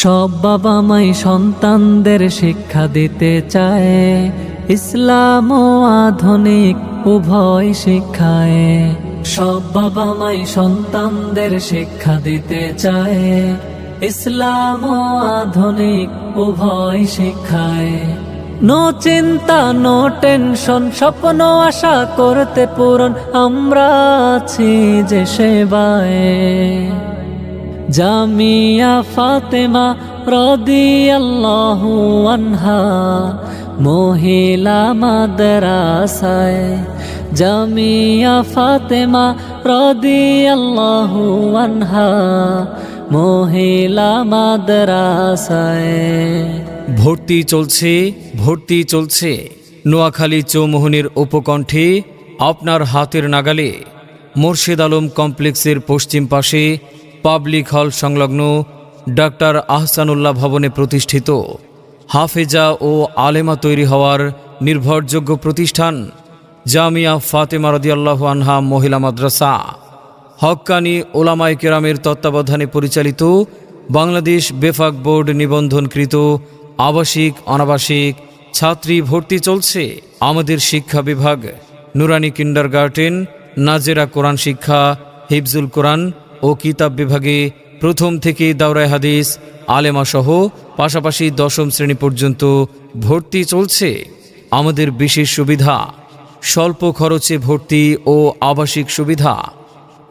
সব বাবা মাই সন্তানদের শিক্ষা দিতে চায়, ইসলাম ও আধুনিক উভয় শিক্ষায়। সব বাবা মাই সন্তানদের শিক্ষা দিতে চায়, ইসলাম ও আধুনিক উভয় শিক্ষায়। নো চিন্তা নো টেনশন, স্বপ্ন আশা করতে পূরণ, আমরা আছি যে সেবায়। জামিয়া ফাতেমা রাদিয়াল্লাহু আনহা মহিলা মাদ্রাসায়। জামিয়া ফাতেমা রাদিয়াল্লাহু আনহা মহিলা মাদ্রাসায়। ভর্তি চলছে নোয়াখালী চৌমুহনীর উপকণ্ঠে আপনার হাতের নাগালে মোর্শেদ আলম কমপ্লেক্সের পশ্চিম পাশে পাবলিক হল সংলগ্ন ডাক্তার আহসানুল্লাহ ভবনে প্রতিষ্ঠিত হাফেজা ও আলেমা তৈরি হওয়ার নির্ভরযোগ্য প্রতিষ্ঠান জামিয়া ফাতেমা রাদিয়াল্লাহু আনহা মহিলা মাদ্রাসা। হক্কানি ওলামায়ে কেরামের তত্ত্বাবধানে পরিচালিত বাংলাদেশ বেফাক বোর্ড নিবন্ধনকৃত আবাসিক অনাবাসিক ছাত্রী ভর্তি চলছে। আমাদের শিক্ষা বিভাগ নুরানি কিন্ডারগার্টেন, নাজেরা কোরআন শিক্ষা, হিফজুল কোরআন ও কিতাব বিভাগে প্রথম থেকে দাওরায়ে হাদিস আলেমা সহ পাশাপাশি দশম শ্রেণী পর্যন্ত ভর্তি চলছে। আমাদের বিশেষ সুবিধা স্বল্প খরচে ভর্তি ও আবাসিক সুবিধা।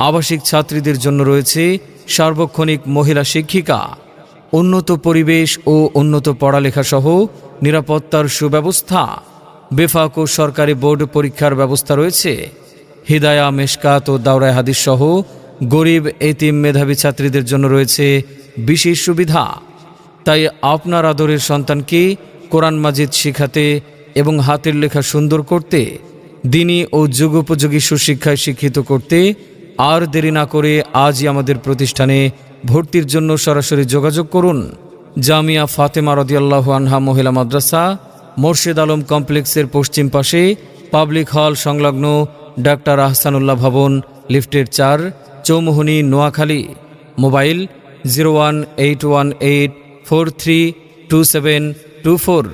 আবাসিক ছাত্রীদের জন্য রয়েছে সার্বক্ষণিক মহিলা শিক্ষিকা, উন্নত পরিবেশ ও উন্নত পড়ালেখা সহ নিরাপত্তার সুব্যবস্থা। বেফাক ও সরকারি বোর্ড পরীক্ষার ব্যবস্থা রয়েছে। হিদায়া, মেশকাত ও দাওরায়ে হাদিস সহ গরিব এতিম মেধাবী ছাত্রীদের জন্য রয়েছে বিশেষ সুবিধা। তাই আপনার আদরের সন্তানকে কোরআন মাজিদ শিখাতে এবং হাতের লেখা সুন্দর করতে, দ্বীনী ও যুগোপযোগী সুশিক্ষায় শিক্ষিত করতে আর দেরি না করে আজই আমাদের প্রতিষ্ঠানে ভর্তির জন্য সরাসরি যোগাযোগ করুন। জামিয়া ফাতেমা রাদিয়াল্লাহু আনহা মহিলা মাদ্রাসা, মোর্শেদ আলম কমপ্লেক্সের পশ্চিম পাশে পাবলিক হল সংলগ্ন ডাক্তার আহসানুল্লাহ ভবন, লিফটের 4, চৌমুহনী, নোয়াখালী। মোবাইল 018184327274।